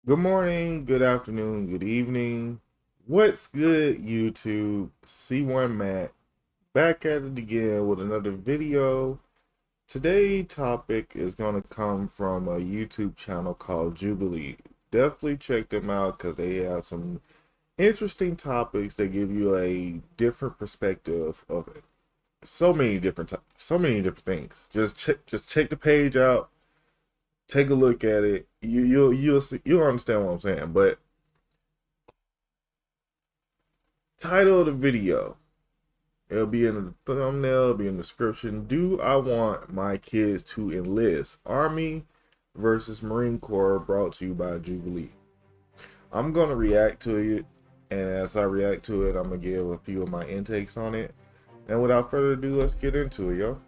Good morning, good afternoon, good evening. What's good, YouTube? C1 Matt back at it again with another video. Today's topic is going to come from a YouTube channel called Jubilee. Definitely check them out because they have some interesting topics that give you a different perspective of it. So many different things. Just check the page out. Take a look at it. You'll understand what I'm saying. But title of the video, it'll be in the thumbnail, it'll be in the description. Do I want my kids to enlist? Army versus Marine Corps, brought to you by Jubilee. I'm gonna react to it, and as I react to it, I'm gonna give a few of my intakes on it. And without further ado, let's get into it, yo.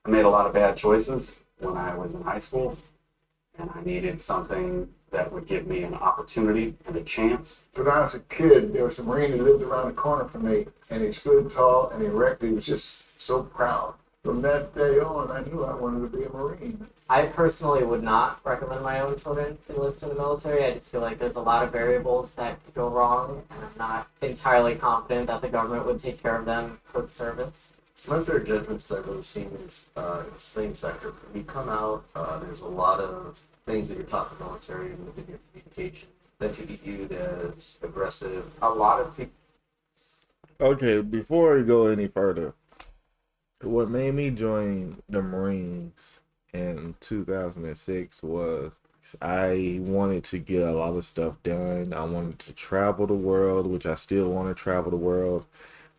I made a lot of bad choices when I was in high school, and I needed something that would give me an opportunity and a chance. When I was a kid, there was a Marine who lived around the corner from me, and he stood tall and erect. He was just so proud. From that day on, I knew I wanted to be a Marine. I personally would not recommend my own children enlist in the military. I just feel like there's a lot of variables that could go wrong, and I'm not entirely confident that the government would take care of them for the service. Some unfair judgments that I've really seen in the same sector. When you come out, there's a lot of things that you're taught in the military and within your communication that you be viewed as aggressive. A lot of people. Okay, before we go any further, what made me join the Marines in 2006 was I wanted to get a lot of stuff done. I wanted to travel the world, which I still want to travel the world.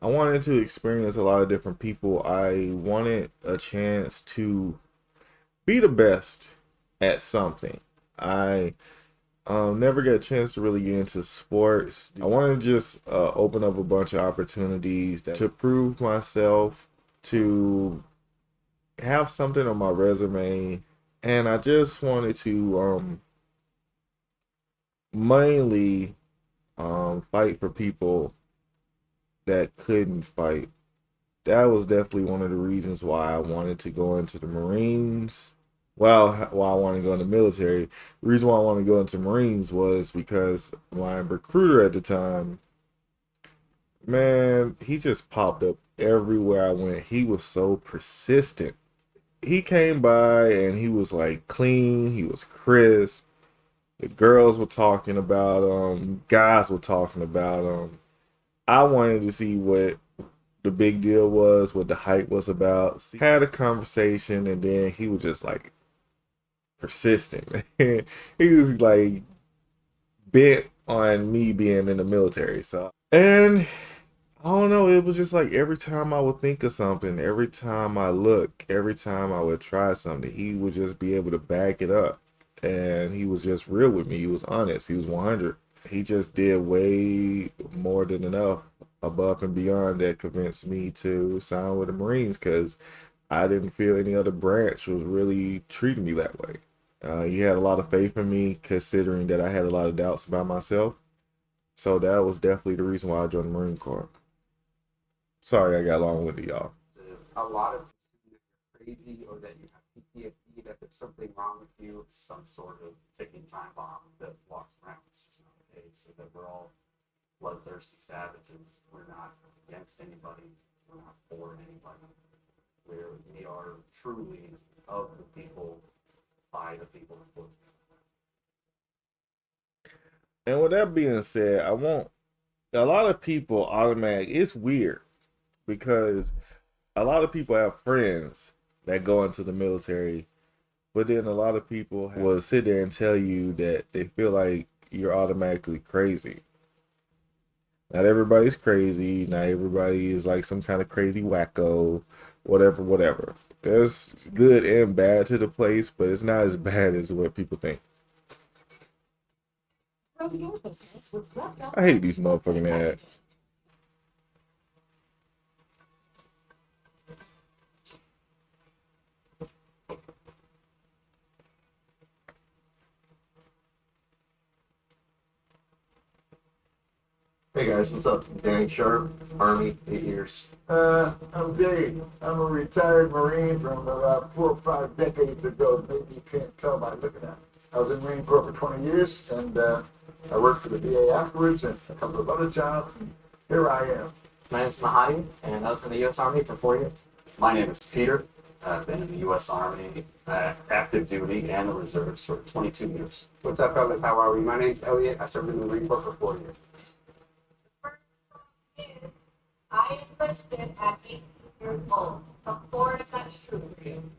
I wanted to experience a lot of different people. I wanted a chance to be the best at something. I never got a chance to really get into sports. I wanted to just open up a bunch of opportunities to prove myself, to have something on my resume, and I just wanted to mainly fight for people that couldn't fight. That was definitely one of the reasons why I wanted to go into the Marines. Well, why I wanted to go in the military. The reason why I wanted to go into Marines was because my recruiter at the time, man, he just popped up everywhere I went. He was so persistent. He came by and he was like clean, he was crisp. The girls were talking about him, guys were talking about him. I wanted to see what the big deal was, what the hype was about. Had a conversation, and then he was just like persistent. He was like bent on me being in the military. So, and I don't know, it was just like every time I would think of something, every time I look, every time I would try something, he would just be able to back it up. And he was just real with me. He was honest. He was 100. He just did way more than enough above and beyond that convinced me to sign with the Marines, because I didn't feel any other branch was really treating me that way. He had a lot of faith in me, considering that I had a lot of doubts about myself. So that was definitely the reason why I joined the Marine Corps. Sorry I got long with it, y'all. A lot of crazy, or that you have PTSD, that there's something wrong with you, some sort of ticking time bomb that walks around. It's just not the case. So that we're all bloodthirsty savages. We're not against anybody. We're not for anybody. We are truly of the people, by the people, and for the people. And with that being said, I want a lot of people automatic. It's weird because a lot of people have friends that go into the military, but then a lot of people will sit there and tell you that they feel like you're automatically crazy. Not everybody's crazy. Not everybody is like some kind of crazy wacko, whatever, whatever. There's good and bad to the place, but it's not as bad as what people think. I hate these motherfucking ads. Hey guys, what's up? Danny Sharp, Army, 8 years. I'm Dave. I'm a retired Marine from about 4 or 5 decades ago. Maybe you can't tell by looking at me. I was in the Marine Corps for 20 years, and I worked for the VA afterwards and a couple of other jobs, and here I am. My name is Mahadi, and I was in the U.S. Army for 4 years. My name is Peter. I've been in the U.S. Army, active duty, and the reserves for 22 years. What's up, fellas? How are we? My name's Elliot. I served in the Marine Corps for 4 years. I enlisted at 18 years old. Before I got shooting.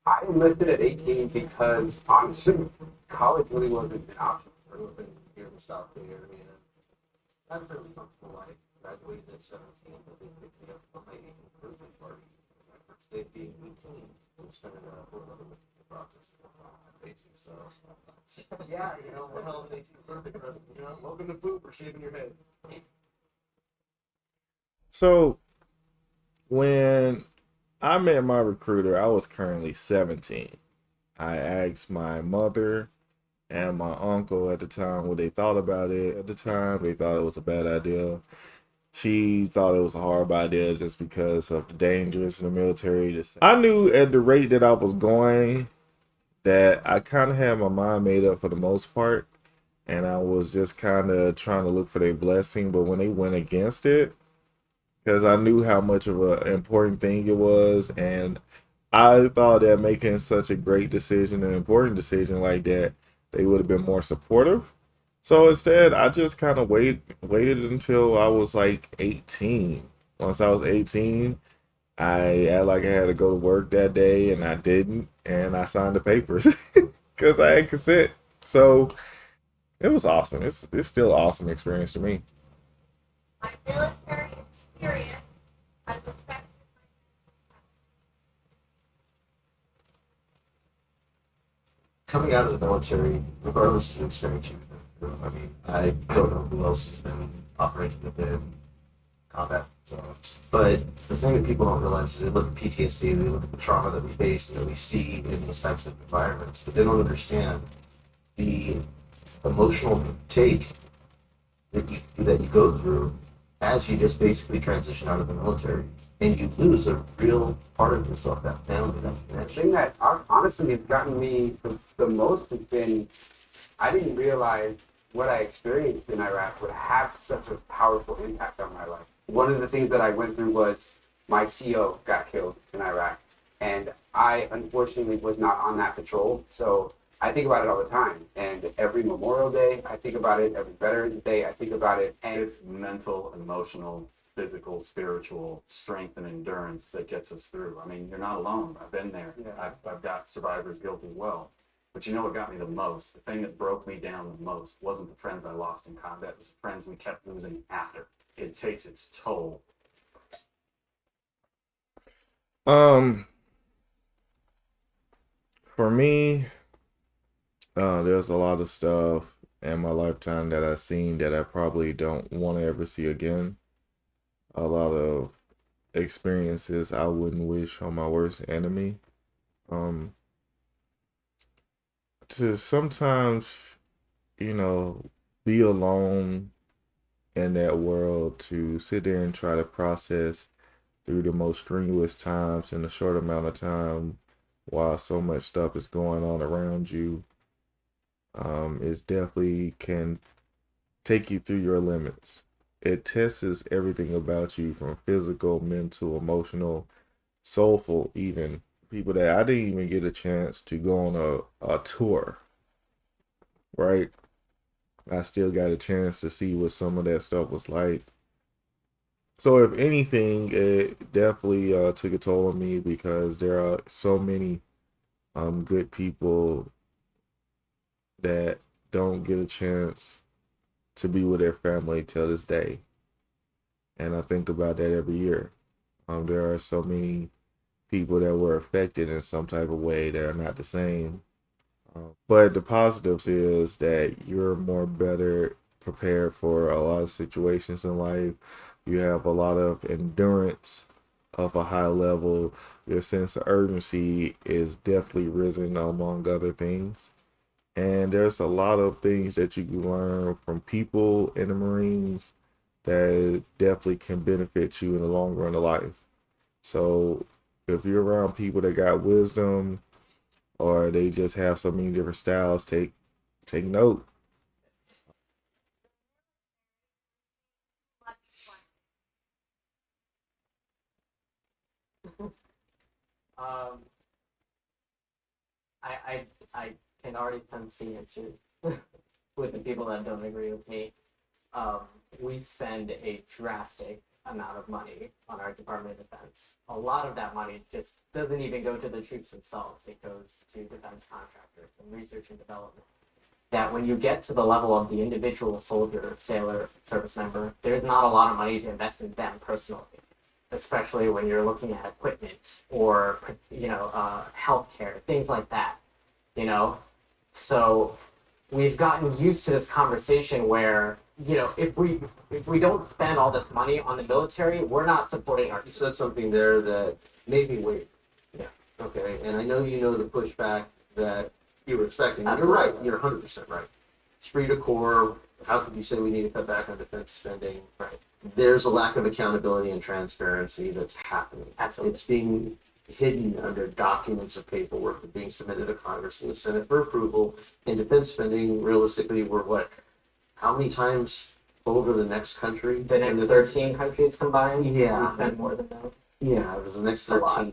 I enlisted at 18 because, honestly, college really wasn't an option. I grew up here in the South Bay Area. I had a fairly comfortable life. Graduated at 17, but they picked me up on my 18th birthday party. My first day being 18, and spending a whole other with the process of facing. So, yeah, you know, what hell of an 18th birthday present. You know, welcome to Boot for shaving your head. So when I met my recruiter, I was currently 17. I asked my mother and my uncle at the time what they thought about it. At the time, they thought it was a bad idea. She thought it was a horrible idea just because of the dangers in the military. I knew at the rate that I was going that I kind of had my mind made up for the most part, and I was just kind of trying to look for their blessing. But when they went against it, because I knew how much of an important thing it was, and I thought that making such a great decision, an important decision like that, they would have been more supportive. So instead, I just kind of waited until I was like 18. Once I was 18, I acted like I had to go to work that day, and I didn't, and I signed the papers because I had consent. So it was awesome. It's still an awesome experience to me. My military experience has affected Coming out of the military, regardless of the experience you've been through, I mean, I don't know who else has been operating within combat zones. But the thing that people don't realize is they look at PTSD, they look at the trauma that we face and that we see in those types of environments, but they don't understand the emotional take that you go through as you just basically transition out of the military. And you lose a real part of yourself, that family, that The connection. thing that honestly has gotten me the most has been I didn't realize what I experienced in Iraq would have such a powerful impact on my life. One of the things that I went through was my CO got killed in Iraq, and I unfortunately was not on that patrol. So I think about it all the time, and every Memorial Day I think about it, every Veterans Day I think about it, and It's mental, emotional, physical, spiritual strength and endurance that gets us through. I mean, you're not alone. I've been there. Yeah. I've got survivor's guilt as well. But you know what got me the most? The thing that broke me down the most wasn't the friends I lost in combat. It was the friends we kept losing after. It takes its toll. For me, there's a lot of stuff in my lifetime that I've seen that I probably don't want to ever see again. A lot of experiences I wouldn't wish on my worst enemy. Um, to sometimes, be alone in that world, to sit there and try to process through the most strenuous times in a short amount of time while so much stuff is going on around you, is definitely can take you through your limits. It tests everything about you from physical, mental, emotional, soulful, even people that I didn't even get a chance to go on a tour, right? I still got a chance to see what some of that stuff was like. So if anything, it definitely took a toll on me because there are so many good people that don't get a chance to be with their family till this day. And I think about that every year. There are so many people that were affected in some type of way that are not the same. But the positives is that you're more better prepared for a lot of situations in life. You have a lot of endurance of a high level. Your sense of urgency is definitely risen among other things. And there's a lot of things that you can learn from people in the Marines that definitely can benefit you in the long run of life. So if you're around people that got wisdom or they just have so many different styles, take note. Um, I can already sense the answers with the people that don't agree with me. Um, we spend a drastic amount of money on our Department of Defense. A lot of that money just doesn't even go to the troops themselves. It goes to defense contractors and research and development. That when you get to the level of the individual soldier, sailor, service member, there's not a lot of money to invest in them personally, especially when you're looking at equipment or healthcare, things like that. You know, so we've gotten used to this conversation where if we don't spend all this money on the military, we're not supporting our You troops. said something there that made me wait. Yeah. Okay, and I know you know the pushback that you were expecting. And you're right. Absolutely. You're 100% right. Esprit de corps. How could you say we need to cut back on defense spending? Right. There's a lack of accountability and transparency that's happening. Absolutely. It's being hidden under documents of paperwork that are being submitted to Congress and the Senate for approval. And defense spending, realistically, we're what? How many times over the next country? The next 13 countries combined, Yeah. we spend more than that. Yeah, it was the next A lot. 13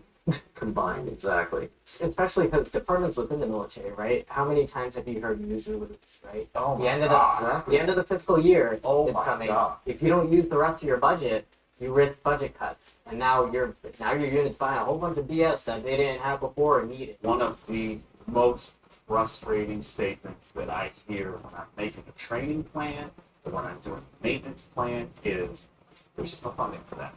combined, exactly. Especially because departments within the military, right? How many times have you heard news release, right? Oh The my end of God. Exactly. the end of the fiscal year Oh is my coming. God. If you don't use the rest of your budget, you risk budget cuts, and now your unit's buying a whole bunch of BS that they didn't have before or needed. One of the most frustrating statements that I hear when I'm making a training plan or when I'm doing a maintenance plan is, there's just no funding for that.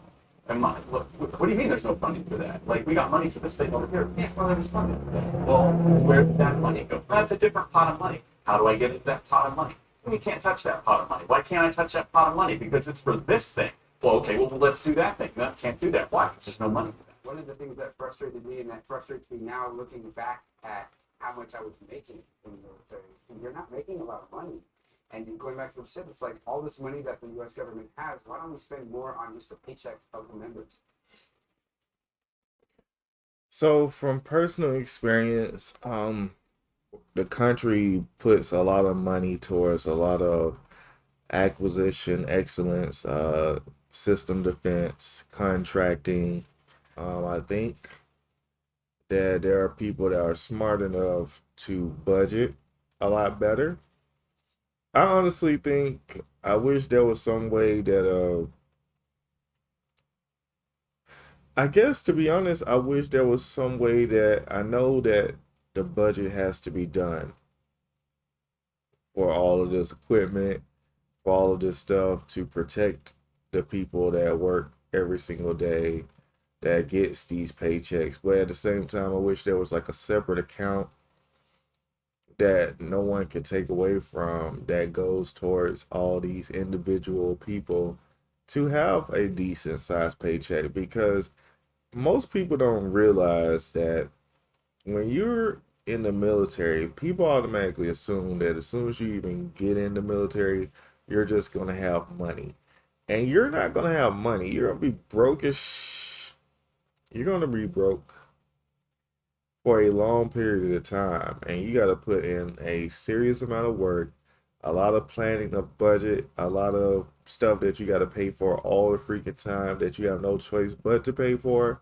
And money, look, what do you mean there's no funding for that? Like, we got money for this thing over here. Yeah, well, there's funding for that. Well, where did that money go? That's a different pot of money. How do I get at that pot of money? Well, you can't touch that pot of money. Why can't I touch that pot of money? Because it's for this thing. Well, okay, well, let's do that thing. No, can't do that. Why? Because there's no money for that. One of the things that frustrated me and that frustrates me now looking back at how much I was making in the military, and you're not making a lot of money. And going back to what you said, it's like all this money that the U.S. government has, why don't we spend more on just the paychecks of the members? So from personal experience, the country puts a lot of money towards a lot of acquisition excellence, system defense, contracting. I think that there are people that are smart enough to budget a lot better. I honestly think I wish there was some way that I guess to be honest, I wish there was some way that I know that the budget has to be done for all of this equipment, for all of this stuff to protect the people that work every single day that gets these paychecks. But at the same time, I wish there was like a separate account that no one can take away from that goes towards all these individual people to have a decent sized paycheck, because most people don't realize that when you're in the military, people automatically assume that as soon as you even get in the military, you're just gonna have money. And you're not gonna have money. You're gonna be broke as you're gonna be broke for a long period of time. And you gotta put in a serious amount of work, a lot of planning of budget, a lot of stuff that you gotta pay for all the freaking time that you have no choice but to pay for,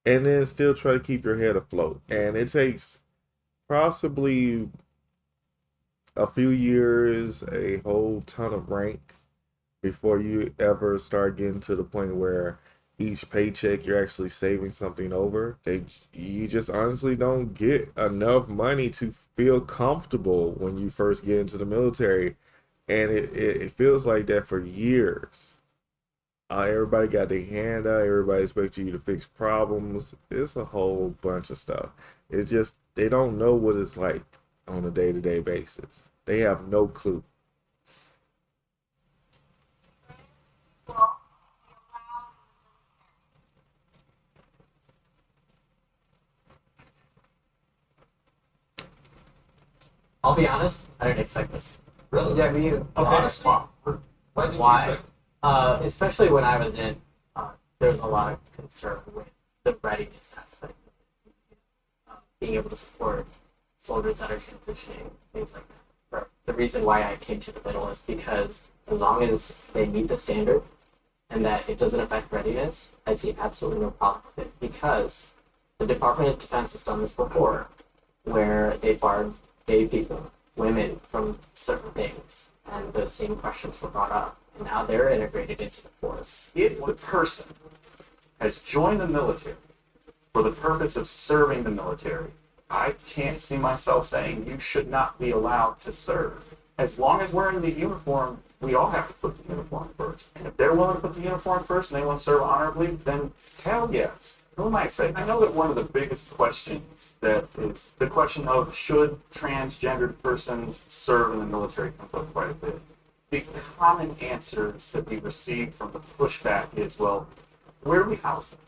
and then still try to keep your head afloat. And it takes possibly a few years, a whole ton of rank before you ever start getting to the point where each paycheck you're actually saving something over. You just honestly don't get enough money to feel comfortable when you first get into the military, and it feels like that for years. Everybody got their hand out. Everybody expects you to fix problems. It's a whole bunch of stuff. It's just they don't know what it's like on a day-to-day basis. They have no clue. Well, I'll be honest, I didn't expect this. Really? Yeah, me either. Okay. Honestly, why did you Why? expect? Especially when I was in, there's a lot of concern with the readiness aspect. Being able to support soldiers that are transitioning, things like that. But the reason why I came to the middle is because as long as they meet the standard and that it doesn't affect readiness, I see absolutely no problem with it because the Department of Defense has done this before, where they barred gay people, women from certain things, and the same questions were brought up, and now they're integrated into the force. If the person has joined the military for the purpose of serving the military, I can't see myself saying you should not be allowed to serve. As long as we're in the uniform, we all have to put the uniform first. And if they're willing to put the uniform first and they want to serve honorably, then hell yes. Who am I saying? I know that one of the biggest questions that is the question of should transgendered persons serve in the military comes up quite a bit. The common answers that we receive from the pushback is, well, where do we house them?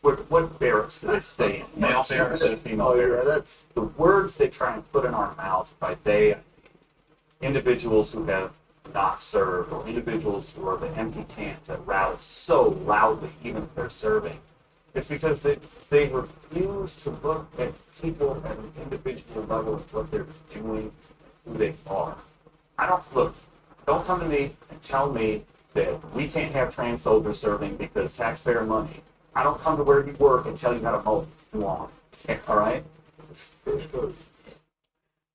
What barracks do they stay in? Male barracks and female Oh, yeah, barracks. that's The words they try and put in our mouths by they, individuals who have not served, or individuals who are the empty cans that rattle so loudly, even if they're serving, it's because they refuse to look at people at an individual level of what they're doing, who they are. Don't come to me and tell me that we can't have trans soldiers serving because taxpayer money. I don't come to where you work and tell you how to mow the lawn. All right?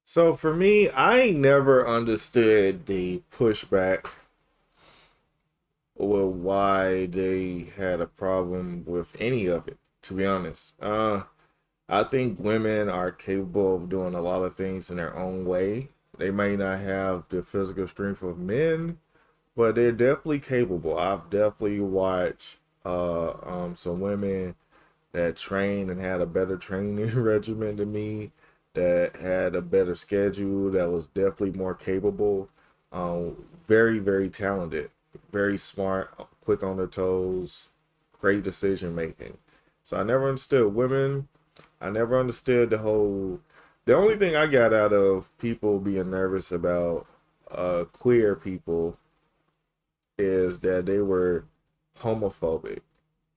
So for me, I never understood the pushback or why they had a problem with any of it, to be honest. I think women are capable of doing a lot of things in their own way. They may not have the physical strength of men, but they're definitely capable. I've definitely watched some women that trained and had a better training regimen than me, that had a better schedule, that was definitely more capable, very, very talented, very smart, quick on their toes, great decision making. So I never understood women. I never understood the only thing I got out of people being nervous about queer people is that they were homophobic.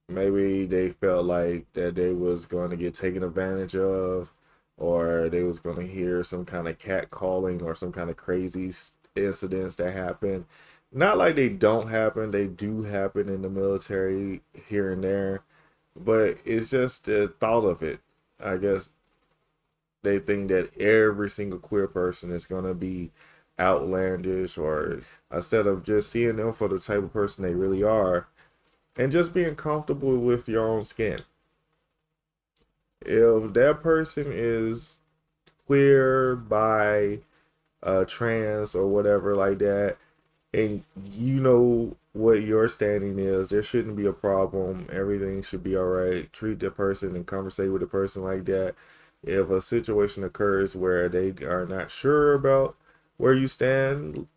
Maybe they felt like that they was going to get taken advantage of, or they was going to hear some kind of catcalling or some kind of crazy incidents that happen. Not like they don't happen, they do happen in the military here and there, but it's just the thought of it. I guess they think that every single queer person is going to be outlandish, or instead of just seeing them for the type of person they really are and just being comfortable with your own skin. If that person is queer, bi, trans, or whatever like that, and you know what your standing is, there shouldn't be a problem. Everything should be all right. Treat the person and conversate with the person like that. If a situation occurs where they are not sure about where you stand,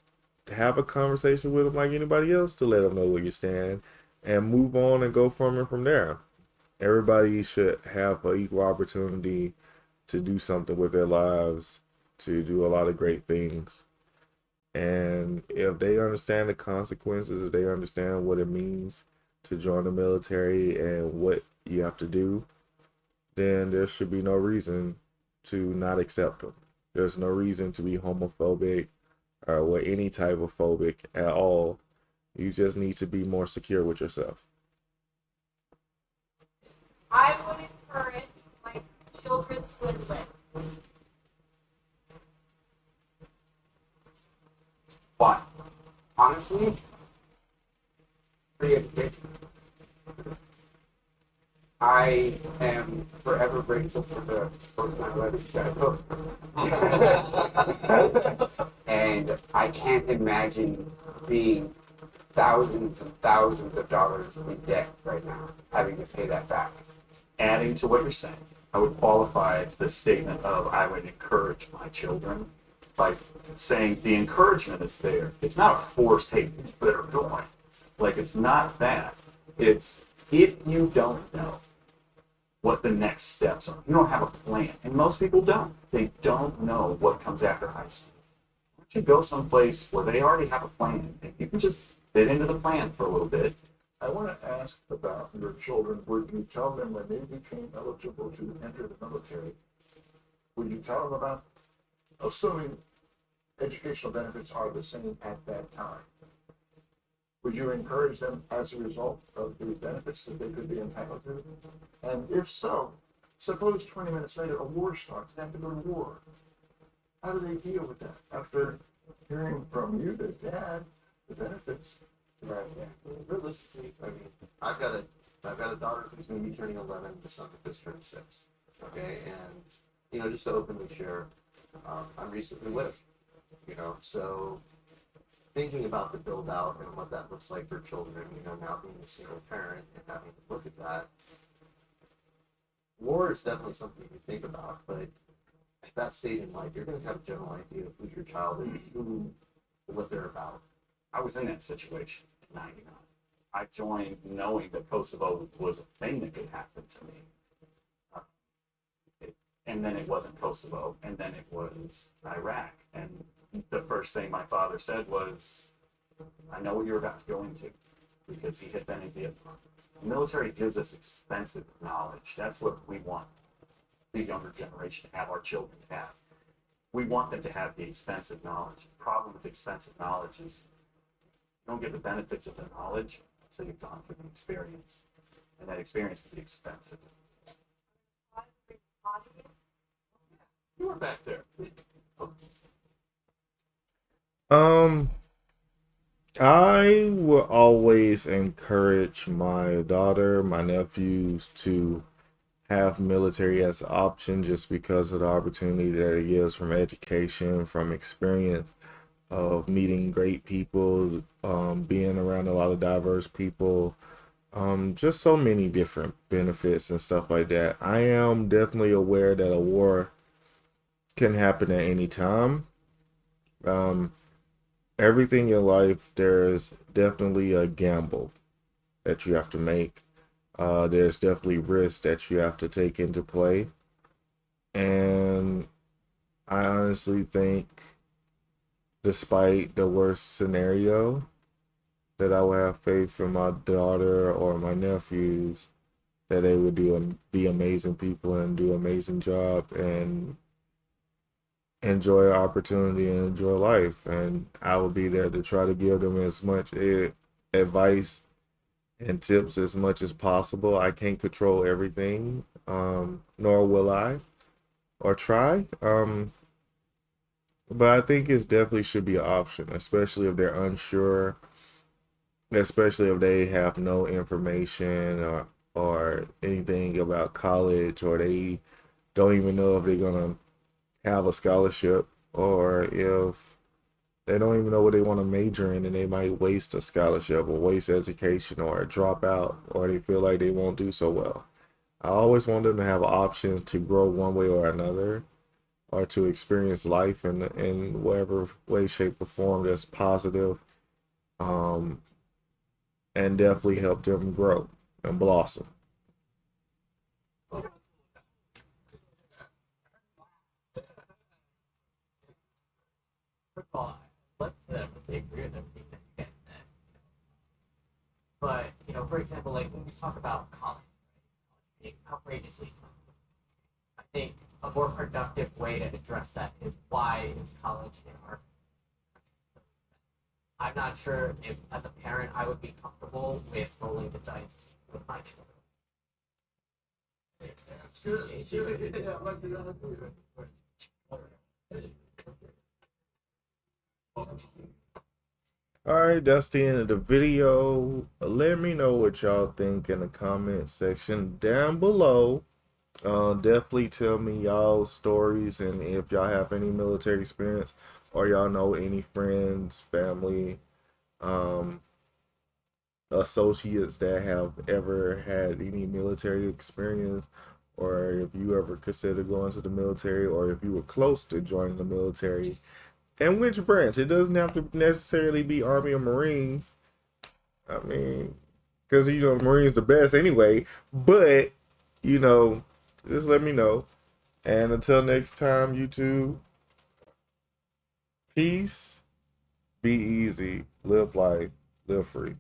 have a conversation with them like anybody else to let them know where you stand and move on and go from there. Everybody should have an equal opportunity to do something with their lives, to do a lot of great things. And if they understand the consequences, if they understand what it means to join the military and what you have to do, then there should be no reason to not accept them. There's no reason to be homophobic or any type of phobic at all. You just need to be more secure with yourself. I would encourage my children to enlist. Why? Honestly, free education. I am forever grateful for the first 9/11 shadow. And I can't imagine being thousands and thousands of dollars in debt right now, having to pay that back. Adding to what you're saying, I would qualify the statement of I would encourage my children by saying the encouragement is there. It's not a forced, hey, you better join. Like, it's not that. It's if you don't know, what the next steps are. You don't have a plan. And most people don't. They don't know what comes after high school. Why don't you go someplace where they already have a plan? And you can just fit into the plan for a little bit. I want to ask about your children. Would you tell them when they became eligible to enter the military? Would you tell them about, assuming educational benefits are the same at that time? Would you encourage them as a result of the benefits that they could be entitled to? And if so, suppose 20 minutes later a war starts, they have to go to war. How do they deal with that after hearing from you, the dad, the benefits? Right. Yeah. Realistically, I mean, I've got a daughter who's going to be turning 11. The son that just turned 6. Okay, and just to openly share, I'm recently widowed. So thinking about the build out and what that looks like for children. Now being a single parent and having to look at that, war is definitely something you think about. But at that stage in life, you're going to have a general idea of who your child is, what they're about. I was in that situation in 99. I joined knowing that Kosovo was a thing that could happen to me. And then it wasn't Kosovo, and then it was Iraq. And the first thing my father said was, I know what you're about to go into, because he had been in Vietnam. The military gives us expensive knowledge. That's what we want the younger generation to have, our children to have. We want them to have the expensive knowledge. The problem with expensive knowledge is you don't get the benefits of the knowledge until you've gone through the experience. And that experience can be expensive. You were back there. I will always encourage my daughter, my nephews to have military as an option just because of the opportunity that it gives from education, from experience of meeting great people, being around a lot of diverse people, just so many different benefits and stuff like that. I am definitely aware that a war can happen at any time. Everything in life, there's definitely a gamble that you have to make. There's definitely risks that you have to take into play. And I honestly think, despite the worst scenario, that I will have faith in my daughter or my nephews that they would be amazing people and do an amazing job and enjoy opportunity and enjoy life. And I will be there to try to give them as much advice and tips as much as possible. I can't control everything, nor will I, or try. But I think it definitely should be an option, especially if they're unsure, especially if they have no information or anything about college, or they don't even know if they're gonna have a scholarship, or if they don't even know what they want to major in, and they might waste a scholarship or waste education or drop out, or they feel like they won't do so well. I always want them to have options to grow one way or another, or to experience life in whatever way, shape, or form that's positive, and definitely help them grow and blossom. First of all, let's agree with everything that you guys said. But, for example, like when we talk about college, right? Being outrageously expensive, I think a more productive way to address that is, why is college in our country? I'm not sure if, as a parent, I would be comfortable with rolling the dice with my children. Yeah, like you're gonna do it. Alright, that's the end of the video. Let me know what y'all think in the comment section down below. Definitely tell me y'all stories, and if y'all have any military experience, or y'all know any friends, family, associates that have ever had any military experience, or if you ever considered going to the military, or if you were close to joining the military, and which branch. It doesn't have to necessarily be Army or Marines. I mean, because Marines the best anyway, but you know, just let me know. And until next time, YouTube, peace, be easy, live life, live free.